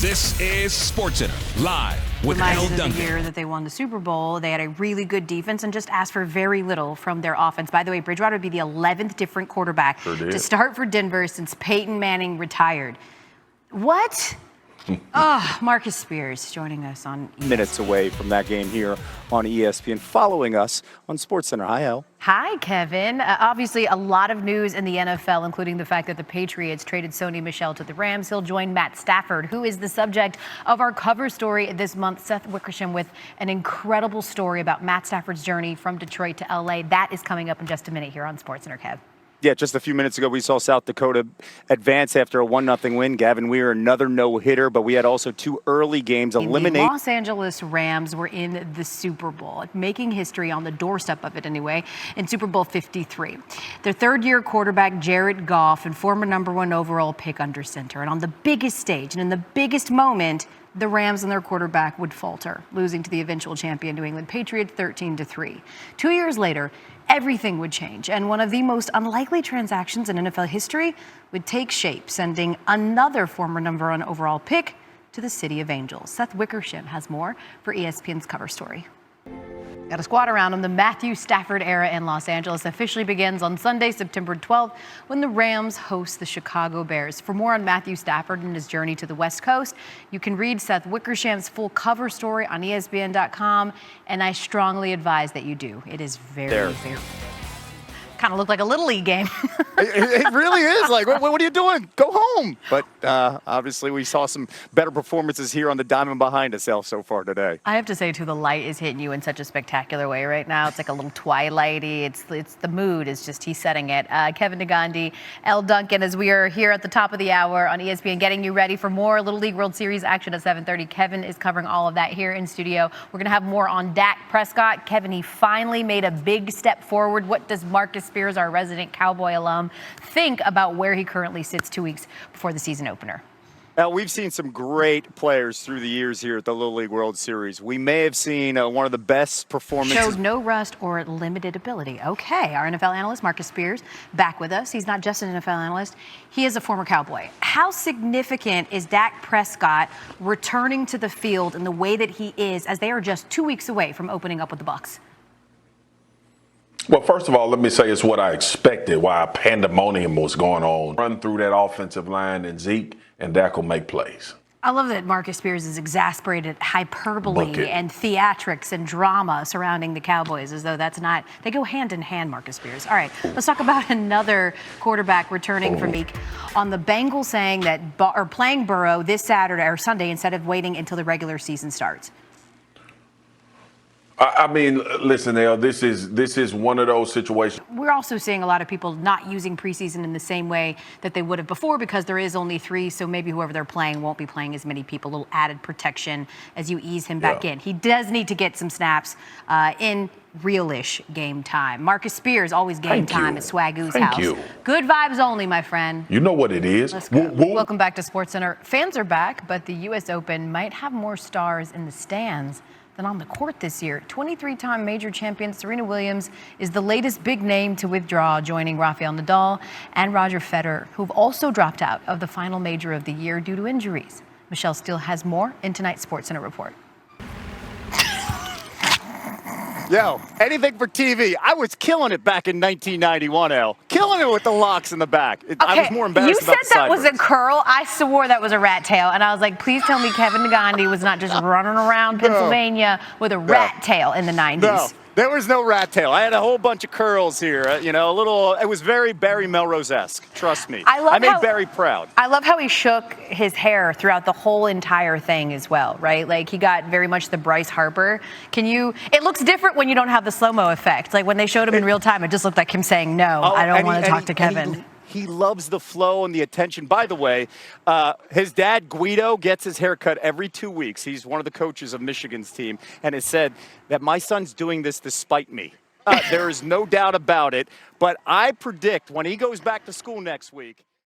This is SportsCenter live with Elle Duncan. The year that they won the Super Bowl, they had a really good defense and just asked for very little from their offense. By the way, Bridgewater would be the 11th different quarterback to start for Denver since Peyton Manning retired. What? Marcus Spears joining us on ESPN. Minutes away from that game here on ESPN, following us on SportsCenter. Hi, Elle. Hi, Kevin. Obviously, a lot of news in the NFL, including the fact that the Patriots traded Sony Michel to the Rams. He'll join Matt Stafford, who is the subject of our cover story this month. Seth Wickersham with an incredible story about Matt Stafford's journey from Detroit to LA. That is coming up in just a minute here on SportsCenter, Kev. Yeah, just a few minutes ago, we saw South Dakota advance after a 1-0 win. Gavin Weir, another no-hitter, but we had also two early games eliminate. The Los Angeles Rams were in the Super Bowl, making history on the doorstep of it anyway, in Super Bowl 53. Their third-year quarterback, Jared Goff, and former #1 overall pick under center. And on the biggest stage and in the biggest moment, the Rams and their quarterback would falter, losing to the eventual champion New England Patriots 13-3. 2 years later, everything would change, and one of the most unlikely transactions in NFL history would take shape, sending another former #1 overall pick to the City of Angels. Seth Wickersham has more for ESPN's cover story. Got a squad around him. The Matthew Stafford era in Los Angeles officially begins on Sunday, September 12th, when the Rams host the Chicago Bears. For more on Matthew Stafford and his journey to the West Coast, you can read Seth Wickersham's full cover story on ESPN.com, and I strongly advise that you do. It is very kind of looked like a Little League game. It really is. Like, what are you doing? Go home. But obviously, we saw some better performances here on the diamond behind us, Elle, so far today. I have to say, too, the light is hitting you in such a spectacular way right now. It's like a little twilighty. It's the mood is just, he's setting it. Kevin Negandhi, Elle Duncan, as we are here at the top of the hour on ESPN, getting you ready for more Little League World Series action at 7:30. Kevin is covering all of that here in studio. We're going to have more on Dak Prescott. Kevin, he finally made a big step forward. What does Marcus Spears, our resident Cowboy alum, think about where he currently sits 2 weeks before the season opener? Now, we've seen some great players through the years here at the Little League World Series. We may have seen one of the best performances. Showed no rust or limited ability. Okay, our NFL analyst, Marcus Spears, back with us. He's not just an NFL analyst. He is a former Cowboy. How significant is Dak Prescott returning to the field in the way that he is, as they are just 2 weeks away from opening up with the Bucs? Well, first of all, let me say it's what I expected while pandemonium was going on. Run through that offensive line, and Zeke and Dak will make plays. I love that Marcus Spears is exasperated hyperbole and theatrics and drama surrounding the Cowboys, as though that's not, they go hand in hand, Marcus Spears. All right, let's talk about another quarterback returning from week on the Bengals saying that, or playing Burrow this Saturday or Sunday instead of waiting until the regular season starts. I mean, listen, Elle, this is one of those situations. We're also seeing a lot of people not using preseason in the same way that they would have before because there is only 3, so maybe whoever they're playing won't be playing as many people. A little added protection as you ease him back in. He does need to get some snaps in real-ish game time. Marcus Spears, always game time at Swagoo's house. Good vibes only, my friend. You know what it is. Let's go. Welcome back to SportsCenter. Fans are back, but the U.S. Open might have more stars in the stands than on the court this year. 23-time major champion Serena Williams is the latest big name to withdraw, joining Rafael Nadal and Roger Federer, who've also dropped out of the final major of the year due to injuries. Michelle Steele has more in tonight's SportsCenter report. Yo, anything for TV. I was killing it back in 1991, Elle. Killing it with the locks in the back. I was more embarrassed about the You said that was a curl. I swore that was a rat tail. And I was like, please tell me Kevin Negandhi was not just running around Pennsylvania with a rat tail in the 90s. No. There was no rat tail. I had a whole bunch of curls here. A little. It was very Barry Melrose-esque. Trust me. I made Barry proud. I love how he shook his hair throughout the whole entire thing as well, right? Like he got very much the Bryce Harper. It looks different when you don't have the slow-mo effect. Like when they showed him in real time, it just looked like him saying, no, I don't want to talk to Kevin. He loves the flow and the attention. By the way, his dad, Guido, gets his hair cut every 2 weeks. He's one of the coaches of Michigan's team and has said that my son's doing this to spite me. There is no doubt about it. But I predict when he goes back to school next week,